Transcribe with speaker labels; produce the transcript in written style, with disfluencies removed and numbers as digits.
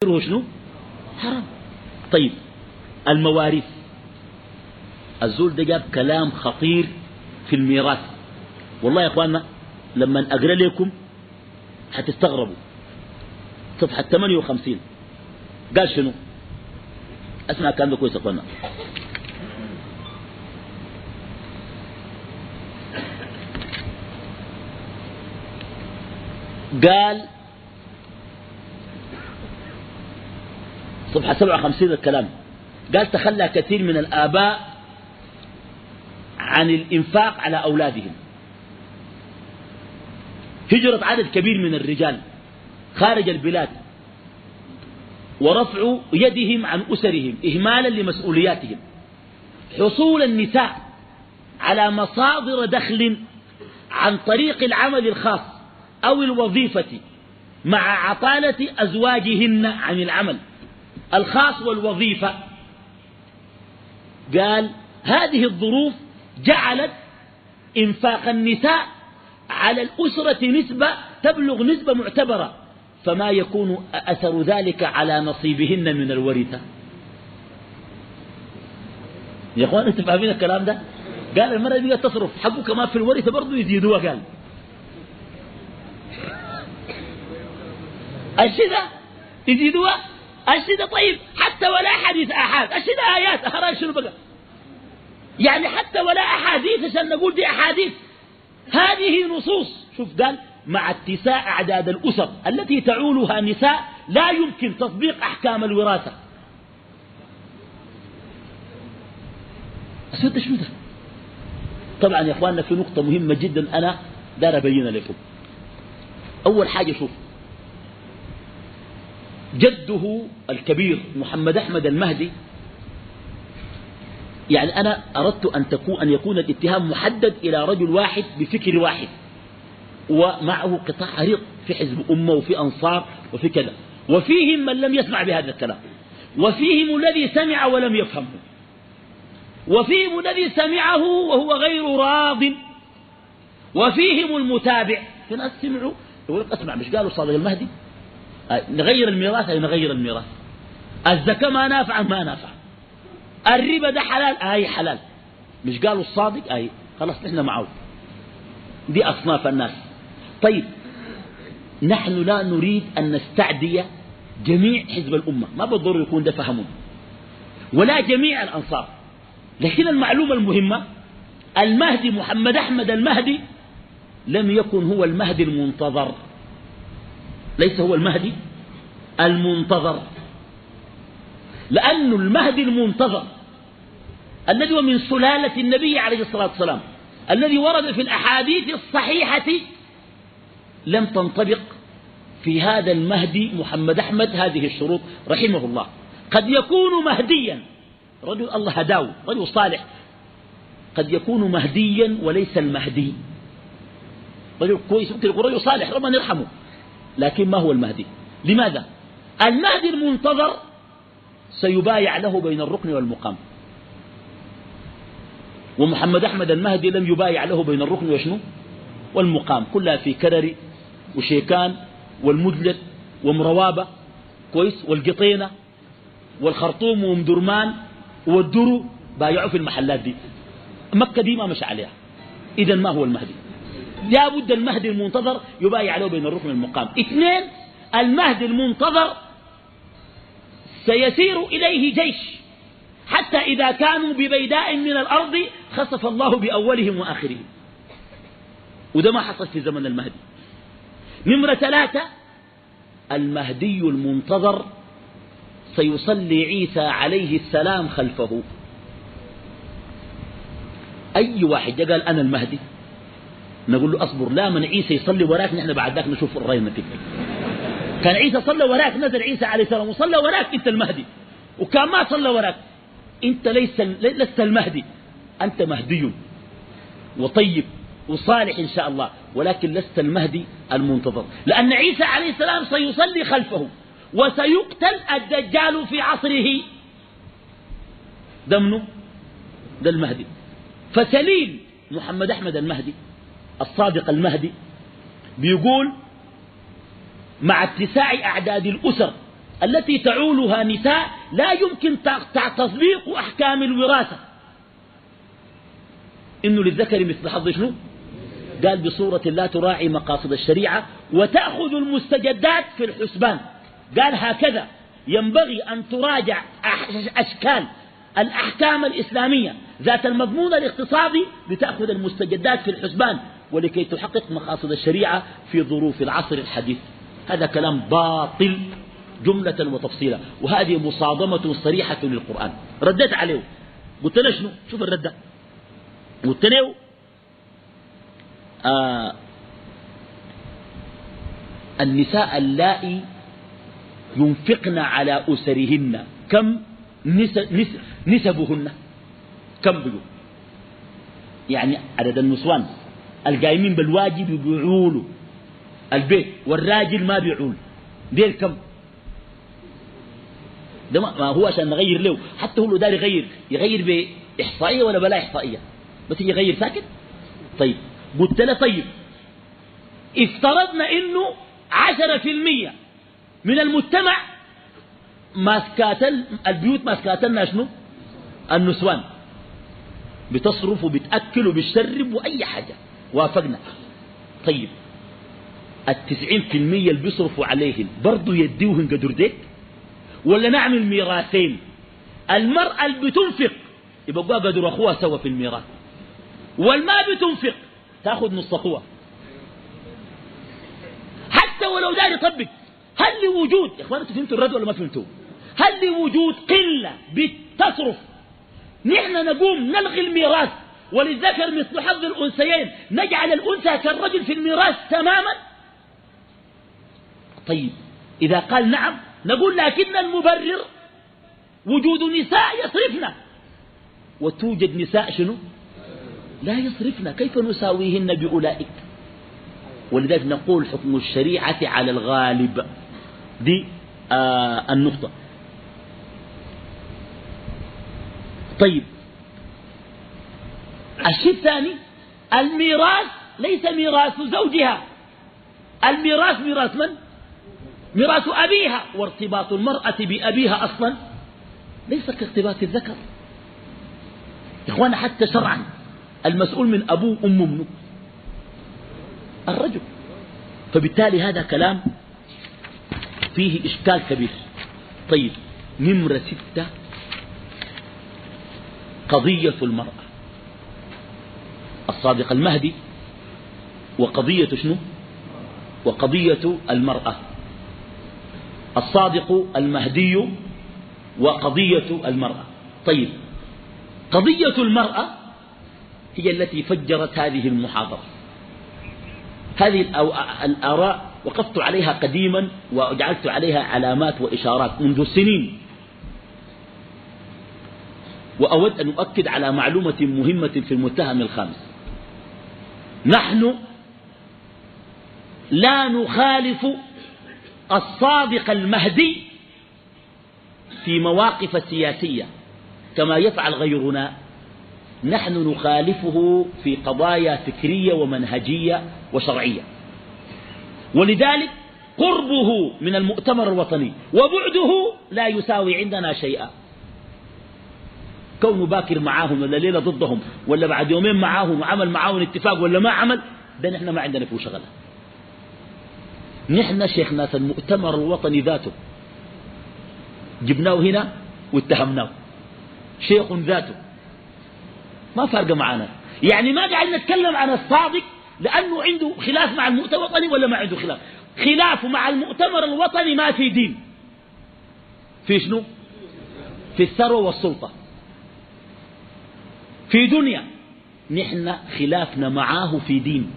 Speaker 1: شنو حرام. طيب المواريث، الزول ده جاب كلام خطير في الميراث، والله يا اخواننا لما اقرا لكم حتستغربوا. صفحه 58 قال شنو؟ اسمع الكلام ده كويس يا اخواننا. قال صفحة 57 الكلام، قال تخلى كثير من الآباء عن الإنفاق على أولادهم، هجرة عدد كبير من الرجال خارج البلاد، ورفع يدهم عن أسرهم إهمالا لمسؤولياتهم، حصول النساء على مصادر دخل عن طريق العمل الخاص أو الوظيفة مع عطالة أزواجهن عن العمل الخاص والوظيفة. قال هذه الظروف جعلت إنفاق النساء على الأسرة نسبة تبلغ نسبة معتبرة، فما يكون أثر ذلك على نصيبهن من الورثة. يا أخوان أنتم فاهمين الكلام ده؟ قال المرأة دي تصرف حقه كمان في الورثة برضو يزيدوها. قال الشدة يزيدوها الشدة. طيب حتى ولا حديث أحاد، الشدة آيات أخرى شنو بقى؟ يعني حتى ولا أحاديث عشان نقول دي أحاديث، هذه نصوص. شوف قال مع اتساع أعداد الأسر التي تعولها نساء لا يمكن تطبيق أحكام الوراثة. أسود شنو ده؟ طبعا يا أخواننا في نقطة مهمة جدا أنا دار أبين لكم. أول حاجة شوف جده الكبير محمد أحمد المهدي، يعني أنا أردت أن يكون الاتهام محدد إلى رجل واحد بفكر واحد، ومعه قطاع عريض في حزب أمة وفي أنصار وفي كذا، وفيهم من لم يسمع بهذا الكلام، وفيهم الذي سمع ولم يفهمه، وفيهم الذي سمعه وهو غير راض، وفيهم المتابع. في ناس سمعوا يقول اسمع مش قالوا صادق المهدي نغير الميراث، أي نغير الميراث، الزكاة ما نافع ما نافع، الربا ده حلال أي حلال، مش قالوا الصادق أي خلاص نحن معه. دي أصناف الناس. طيب نحن لا نريد أن نستعدي جميع حزب الأمة، ما بالضرورة يكون ده فهمون، ولا جميع الأنصار، لكن المعلومة المهمة المهدي محمد أحمد المهدي لم يكن هو المهدي المنتظر، ليس هو المهدي المنتظر، لأن المهدي المنتظر الذي هو من سلالة النبي عليه الصلاة والسلام الذي ورد في الأحاديث الصحيحة لم تنطبق في هذا المهدي محمد أحمد هذه الشروط رحمه الله. قد يكون مهديا، رجل الله هداه رجل صالح، قد يكون مهديا وليس المهدي، رجل كويس ممكن يكون رجل صالح ربنا يرحمه، لكن ما هو المهدي. لماذا؟ المهدي المنتظر سيبايع له بين الركن والمقام، ومحمد أحمد المهدي لم يبايع له بين الركن وشنو والمقام، كلها في كرري وشيكان والمدلت ومروابة كويس والقطينة والخرطوم ومدرمان والدرو، بايعوا في المحلات دي. مكة دي ما مشى عليها. إذن ما هو المهدي؟ لا بد المهدي المنتظر يبايع له بين الركن والمقام. اثنين، المهدي المنتظر سيسير إليه جيش حتى إذا كانوا ببيداء من الأرض خسف الله بأولهم وآخرهم، وده ما حصل في زمن المهدي. نمرة ثلاثة، المهدي المنتظر سيصلي عيسى عليه السلام خلفه. أي واحد قال أنا المهدي نقول له أصبر، لا من عيسى يصلي وراك نحن بعد ذاك نشوف الرأي فيك. كان عيسى صلى وراك، نزل عيسى عليه السلام وصلى وراك، أنت المهدي. وكان ما صلى وراك أنت لست المهدي، أنت مهدي وطيب وصالح إن شاء الله، ولكن لست المهدي المنتظر، لأن عيسى عليه السلام سيصلي خلفه وسيقتل الدجال في عصره. دمنه ده المهدي. فسليل محمد أحمد المهدي الصادق المهدي بيقول مع اتساع أعداد الأسر التي تعولها نساء لا يمكن تطبيق أحكام الوراثة. إنه للذكر مثل حظ شنو؟ قال بصورة لا تراعي مقاصد الشريعة وتأخذ المستجدات في الحسبان. قال هكذا ينبغي أن تراجع أشكال الأحكام الإسلامية ذات المضمون الاقتصادي لتأخذ المستجدات في الحسبان ولكي تحقق مقاصد الشريعة في ظروف العصر الحديث. هذا كلام باطل جملة وتفصيلا، وهذه مصادمة صريحة للقرآن. ردت عليه قلت له شنو؟ شوف الردة. قلت له النساء اللائي ينفقن على أسرهن كم نسبهن كم بيقول؟ يعني عدد النسوان القايمين بالواجب بيعولوا البيت والراجل ما بيعول، دير كم؟ ده ما هو عشان نغير له، حتى هو دار يغير بإحصائية ولا بلا إحصائية، بس يغير ساكت. طيب قلت له طيب افترضنا إنه 10% من المجتمع ماسكات البيوت ماسكات لنا شنو؟ النسوان بتصرف وبتأكل وبتشرب وأي حاجة، وافقنا. طيب 90% اللي بيصرفوا عليهن برضو يديوهن قدر ديك، ولا نعمل ميراثين؟ المرأة اللي بتنفق يبقى قدر أخوها سوا في الميراث، والما بتنفق تأخذ نص أخوها. حتى ولو دار يطبق، هل لوجود يا إخواني فهمتوا الرد ولا ما فهمتوا؟ هل لوجود قلة بتصرف نحن نقوم نلغي الميراث وللذكر مثل حظ الأنثيين، نجعل الأنثى كالرجل في الميراث تماما؟ طيب إذا قال نعم نقول لكن المبرر وجود نساء يصرفن، وتوجد نساء شنو؟ لا يصرفن، كيف نساويهن بأولئك؟ ولذلك نقول حكم الشريعة على الغالب. دي النقطة. طيب الشيء الثاني، الميراث ليس ميراث زوجها، الميراث ميراث من؟ ميراث أبيها، وارتباط المرأة بأبيها أصلا ليس كارتباط الذكر. يا إخوانا حتى شرعا المسؤول من أبوه أمه منه الرجل. فبالتالي هذا كلام فيه إشكال كبير. طيب نمرة 6 قضية المرأة. الصادق المهدي وقضية شنو؟ وقضية المرأة. الصادق المهدي وقضية المرأة. طيب قضية المرأة هي التي فجرت هذه المحاضرة. هذه الآراء وقفت عليها قديما وجعلت عليها علامات وإشارات منذ سنين، وأود أن أؤكد على معلومة مهمة في المتهم الخامس. نحن لا نخالف الصادق المهدي في مواقف سياسية كما يفعل غيرنا، نحن نخالفه في قضايا فكرية ومنهجية وشرعية. ولذلك قربه من المؤتمر الوطني وبعده لا يساوي عندنا شيئا. كونه باكر معاهم ولا ليلة ضدهم ولا بعد يومين معاهم وعمل معاهم اتفاق ولا ما عمل، ده نحن ما عندنا فيه شغلة. نحن شيخ ناس المؤتمر الوطني ذاته جبناه هنا واتهمناه، شيخ ذاته ما فارقة معنا. يعني ما قاعد نتكلم عن الصادق لأنه عنده خلاف مع المؤتمر الوطني ولا ما عنده خلاف. خلافه مع المؤتمر الوطني ما في دين، في شنو؟ في الثروة والسلطة، في دنيا. نحن خلافنا معاه في دين.